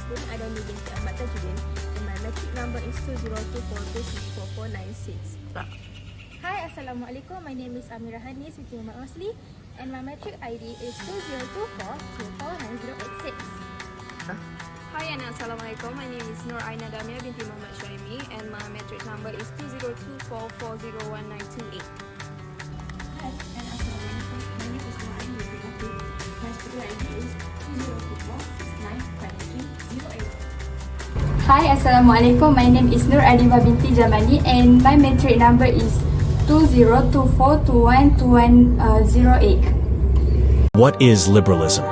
name is ADANI binti Ahmad TAJUDIN, and my metric number is 2024264496. Hi, Assalamualaikum. My name is AMIRA HANIS with ROSLI, and my metric ID is 2024249086. Hi and Assalamualaikum. My name is NURIN DAMIA binti SHUHAIMY, and my metric number is 2024401928. Hi and Assalamualaikum. My name is NURIN binti MOHD. My metric ID is 2024695308. Hi, Assalamualaikum. My name is ADIBAH binti JAMANI, and my metric number is 2024212108. What is liberalism?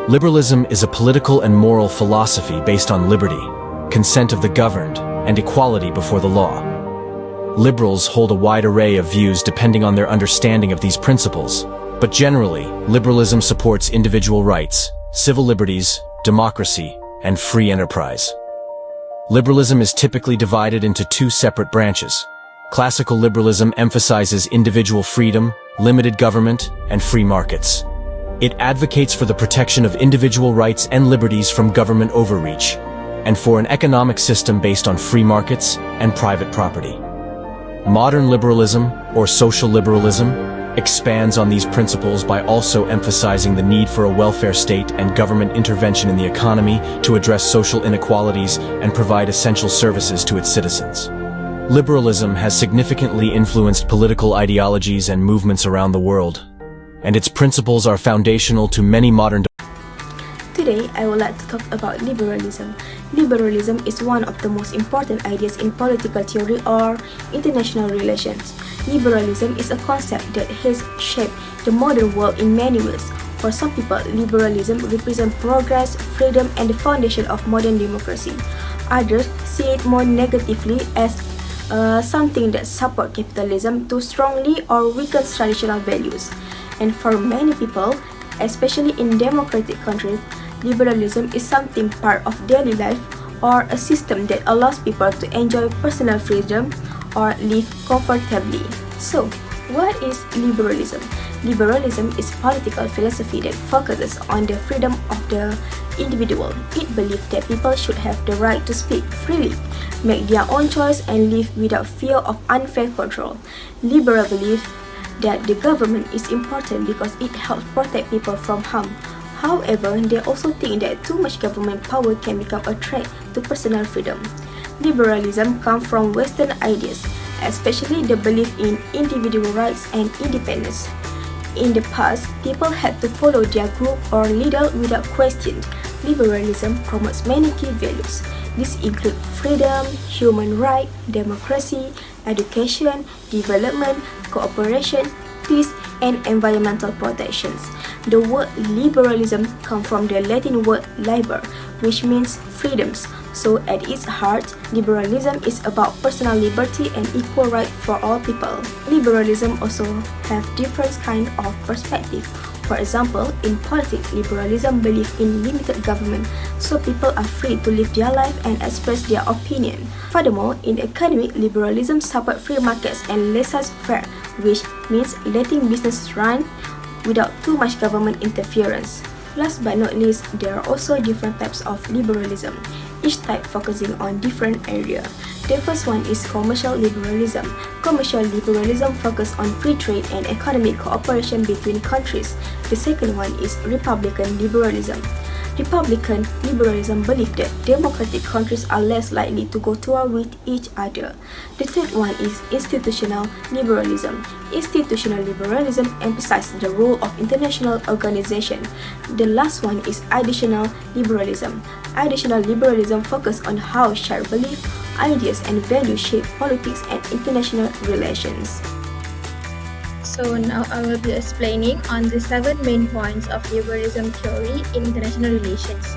Liberalism is a political and moral philosophy based on liberty, consent of the governed, and equality before the law. Liberals hold a wide array of views depending on their understanding of these principles, but generally, liberalism supports individual rights, civil liberties, democracy, and free enterprise. Liberalism is typically divided into two separate branches. Classical liberalism emphasizes individual freedom, limited government, and free markets. It advocates for the protection of individual rights and liberties from government overreach, and for an economic system based on free markets and private property. Modern liberalism, or social liberalism, expands on these principles by also emphasizing the need for a welfare state and government intervention in the economy to address social inequalities and provide essential services to its citizens. Liberalism has significantly influenced political ideologies and movements around the world, and its principles are foundational to many modern. Today, I would like to talk about liberalism. Liberalism is one of the most important ideas in political theory or international relations. Liberalism is a concept that has shaped the modern world in many ways. For some people, liberalism represents progress, freedom, and the foundation of modern democracy. Others see it more negatively as something that supports capitalism to strongly or weaken traditional values. And for many people, especially in democratic countries, liberalism is something part of daily life or a system that allows people to enjoy personal freedom or live comfortably. So, what is liberalism? Liberalism is political philosophy that focuses on the freedom of the individual. It believes that people should have the right to speak freely, make their own choice, and live without fear of unfair control. Liberals believe that the government is important because it helps protect people from harm. However, they also think that too much government power can become a threat to personal freedom. Liberalism comes from Western ideas, especially the belief in individual rights and independence. In the past, people had to follow their group or leader without question. Liberalism promotes many key values. These include freedom, human rights, democracy, education, development, cooperation, peace, and environmental protections. The word liberalism comes from the Latin word liber, which means freedoms. So at its heart, liberalism is about personal liberty and equal right for all people. Liberalism also have different kind of perspective. For example, in politics, liberalism believes in limited government, so people are free to live their life and express their opinion. Furthermore, in academic, liberalism supports free markets and laissez-faire, which means letting business run without too much government interference. Last but not least, there are also different types of liberalism, each type focusing on different area. The first one is commercial liberalism. Commercial liberalism focuses on free trade and economic cooperation between countries. The second one is republican liberalism. Republican liberalism believes that democratic countries are less likely to go to war with each other. The third one is institutional liberalism. Institutional liberalism emphasizes the role of international organizations. The last one is additional liberalism. Additional liberalism focuses on how shared beliefs, ideas, and values shape politics and international relations. So now I will be explaining on the 7 main points of liberalism theory in international relations.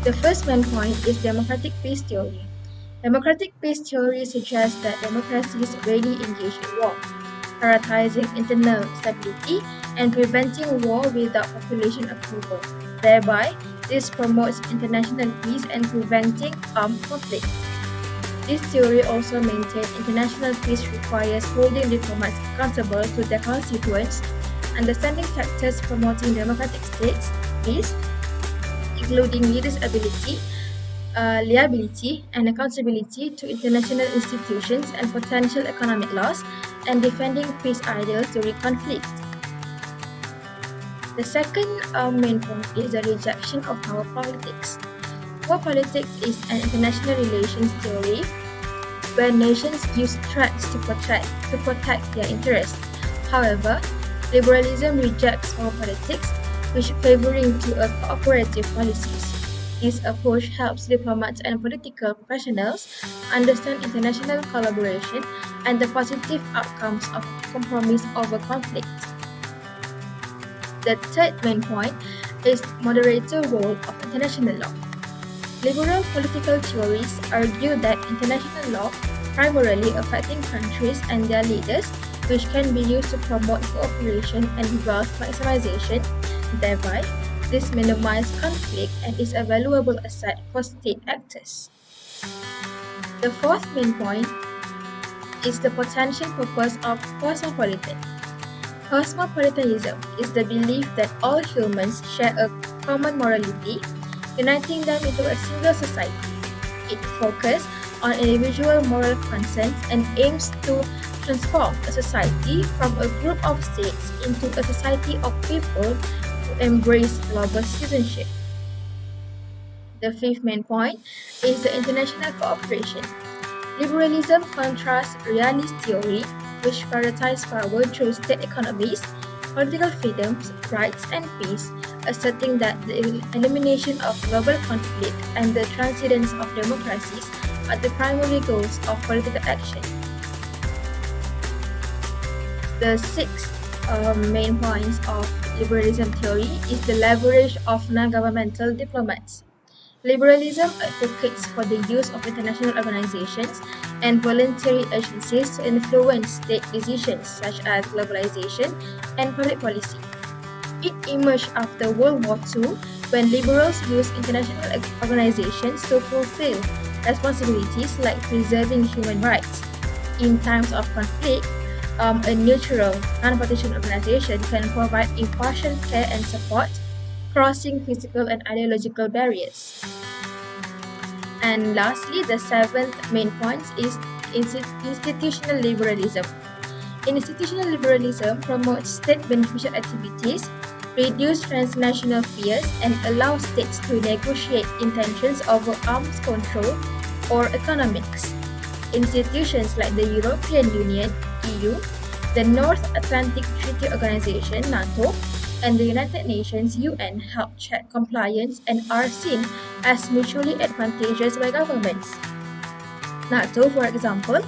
The first main point is democratic peace theory. Democratic peace theory suggests that democracies rarely engage in war, prioritizing internal stability and preventing war without population approval. Thereby, this promotes international peace and preventing armed conflict. This theory also maintains international peace requires holding diplomats accountable to their constituents, understanding factors promoting democratic states, peace, including leaders' ability liability and accountability to international institutions and potential economic loss, and defending peace ideals during conflict. The second main point is the rejection of power politics. Power politics is an international relations theory where nations use threats to protect their interests. However, liberalism rejects power politics, which favoring to a cooperative policies. This approach helps diplomats and political professionals understand international collaboration and the positive outcomes of compromise over conflict. The third main point is moderator role of international law. Liberal political theories argue that international law primarily affecting countries and their leaders, which can be used to promote cooperation and wealth maximization. Thereby, this minimizes conflict and is a valuable asset for state actors. The fourth main point is the potential purpose of cosmopolitan. Cosmopolitanism is the belief that all humans share a common morality, uniting them into a single society. It focuses on individual moral consent and aims to transform a society from a group of states into a society of people who embrace global citizenship. The fifth main point is the international cooperation. Liberalism contrasts realist theory, which prioritizes power through state economies, political freedoms, rights, and peace, asserting that the elimination of global conflict and the transcendence of democracies are the primary goals of political action. The sixth main points of liberalism theory is the leverage of non-governmental diplomats. Liberalism advocates for the use of international organizations and voluntary agencies to influence state decisions such as globalization and public policy. It emerged after World War II when liberals used international organizations to fulfill responsibilities like preserving human rights. In times of conflict, a neutral, non-partisan organization can provide impartial care and support, crossing physical and ideological barriers. And lastly, the seventh main point is institutional liberalism. Institutional liberalism promotes state beneficial activities, reduce transnational fears, and allow states to negotiate intentions over arms control or economics. Institutions like the European Union, EU, the North Atlantic Treaty Organization, NATO, and the United Nations, UN, help check compliance and are seen as mutually advantageous by governments. NATO, for example,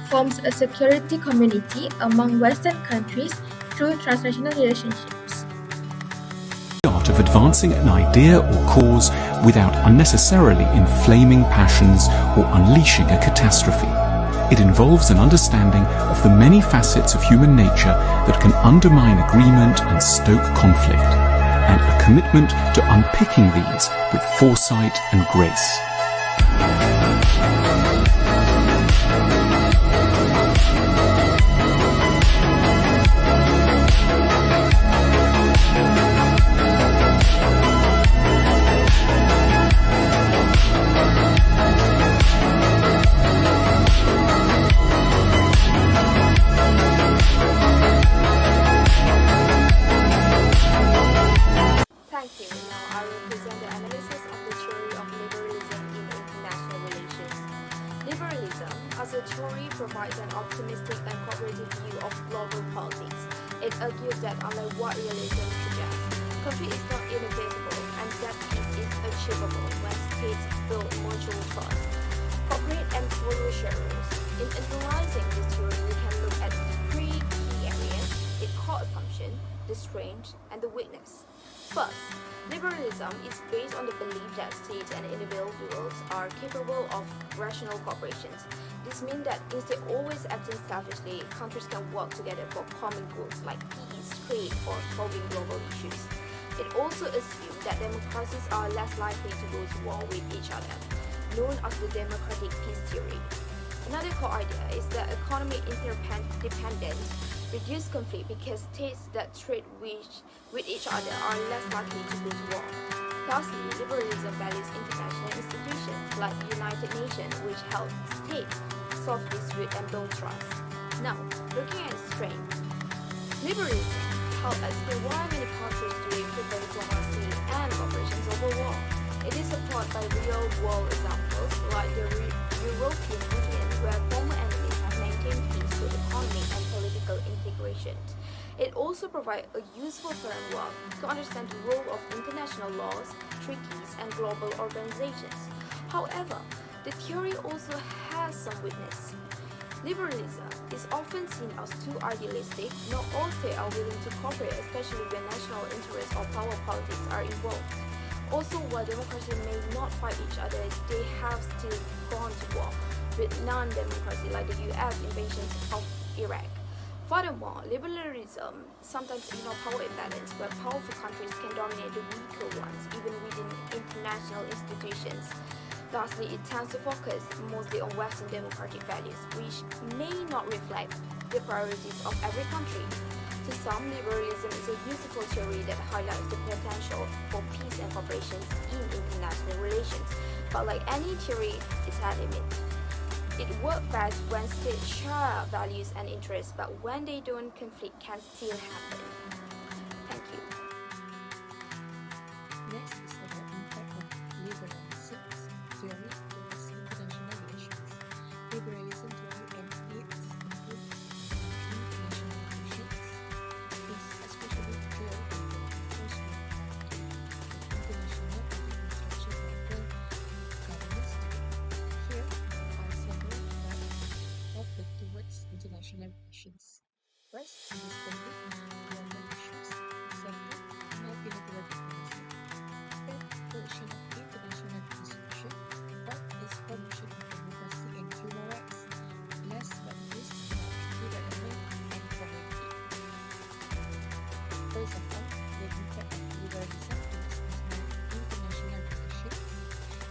forms a security community among Western countries through transnational relationships. The art of advancing an idea or cause without unnecessarily inflaming passions or unleashing a catastrophe. It involves an understanding of the many facets of human nature that can undermine agreement and stoke conflict, and a commitment to unpicking these with foresight and grace. Thank you. Now I will present the analysis of the theory of liberalism in international relations. Liberalism, as a theory, provides an optimistic and cooperative view of global politics. It argues that unlike what realism suggests, conflict is not inevitable and that peace is achievable when states build mutual trust, cooperate, and follow shared rules. In analyzing this theory, we can look at three key areas: its core assumption, the strength, and the weakness. First, liberalism is based on the belief that states and individuals are capable of rational cooperation. This means that instead of always acting selfishly, countries can work together for common goals like peace, trade, or solving global issues. It also assumes that democracies are less likely to go to war with each other, known as the democratic peace theory. Another core idea is that economic interdependence reduces conflict because states that trade with each other are less likely to go to war. Lastly, liberalism values international institutions like the United Nations, which help states solve dispute and build trust. Now, looking at its strengths, liberalism helps explain why many countries today prefer diplomacy and cooperations over war. It is supported by real-world examples like the European Union, where former enemies have maintained peace through economic and political integration. It also provides a useful framework to understand the role of international laws, treaties, and global organizations. However, the theory also has some weakness. Liberalism is often seen as too idealistic. Not all states are willing to cooperate, especially when national interests or power politics are involved. Also, while democracies may not fight each other, they have still gone to war with non-democracy like the US invasion of Iraq. Furthermore, liberalism sometimes ignores power imbalance, where powerful countries can dominate the weaker ones, even within international institutions. Lastly, it tends to focus mostly on Western democratic values, which may not reflect the priorities of every country. To some, liberalism is a useful theory that highlights the potential for peace and cooperation in international relations, but like any theory, it has limits. It works best when states share values and interests, but when they don't, conflict can still happen. Thank you. Next is about the impact of liberalism theory towards international relations. Liberalism theory and its influence on international relations is especially clear in the first group of international agreement structures like the governance theory. Here are several types of the towards international relations. First, understanding global issues. Second, multilateral diplomacy. Third, promotion of international institutions. Fourth is promotion of democracy and human rights. Last but not least, development and poverty. First of all, the impact of liberalism towards international relations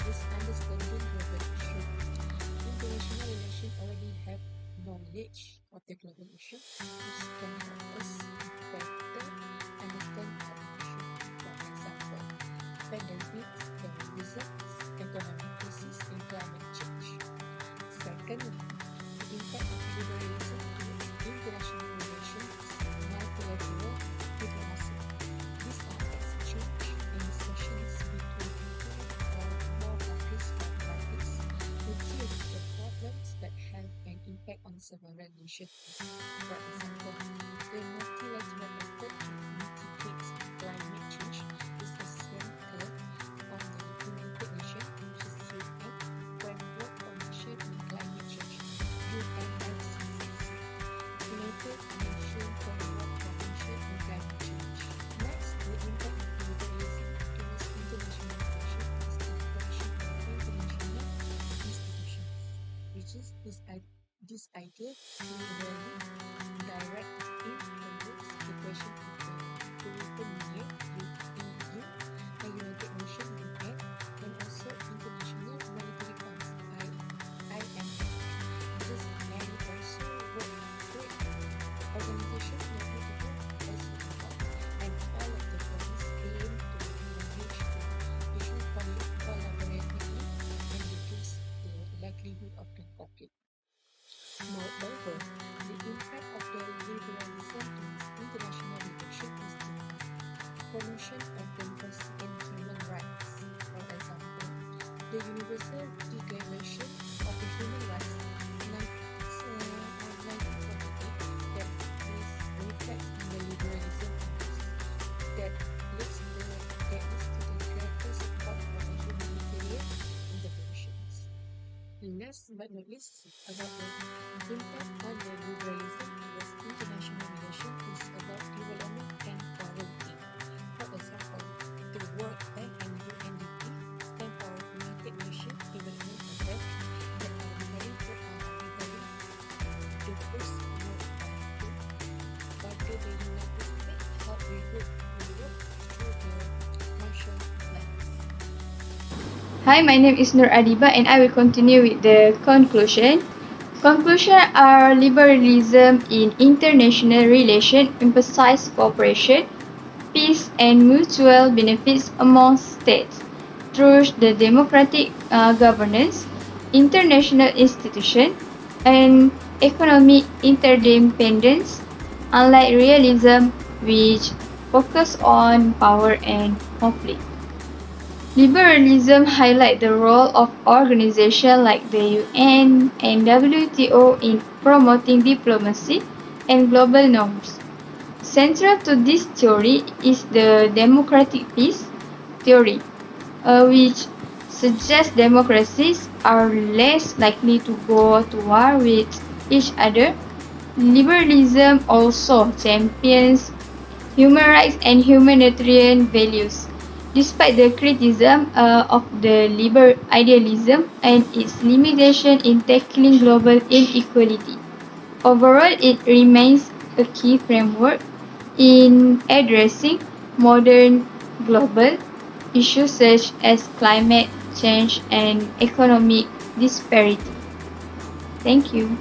is understanding global issues. International relations already have knowledge of the global issue, which can help us better understand our issue. For example, pandemics, terrorism, economic crisis, and climate change. Secondly, the impact of liberalism towards international relations is multilateral diplomacy. These are exchange and discussions between two or more countries or parties to deal with the problems that have an impact on several nations. For example, the multilateral effort to mitigate climate change is a center of the United Nations, which is UN, Framework Convention on Climate Change, UNFCCC, United Nations Framework Convention on Climate Change. Next, the impact of liberalism towards international relations is the creation of international institutions, which is this idea clearly direct influence the question of the European Union, EU, the United Nations, UN, and also International Monetary Fund, IMF. This and also work with organizations that multiple also involved, and all of the bodies aim to manage the issue collaboratively and reduce the likelihood of conflict. Moreover, the impact of the liberalism towards international relations is the promotion of democracy and human rights. For example, the Universal Declaration of the Human Rights of 1948 that reflects on the liberalism that leads to the greater support for the humanitarian interventions. Last but not least, about the impact on the liberalism towards international relations is about development and poverty. For example, the World Bank and UNDP stand for United Nations Development Program that are regarding the first world poverty, while the United States help rebuild Europe through the Marshall Plans. Hi, my name is Nur Adiba and I will continue with the conclusion. Conclusion are liberalism in international relations emphasize cooperation, peace and mutual benefits among states through the democratic governance, international institutions, and economic interdependence, unlike realism, which focus on power and conflict. Liberalism highlights the role of organizations like the UN and WTO in promoting diplomacy and global norms. Central to this theory is the democratic peace theory, which suggests democracies are less likely to go to war with each other. Liberalism also champions human rights and humanitarian values. Despite the criticism of the liberal idealism and its limitation in tackling global inequality, overall it remains a key framework in addressing modern global issues such as climate change and economic disparity. Thank you.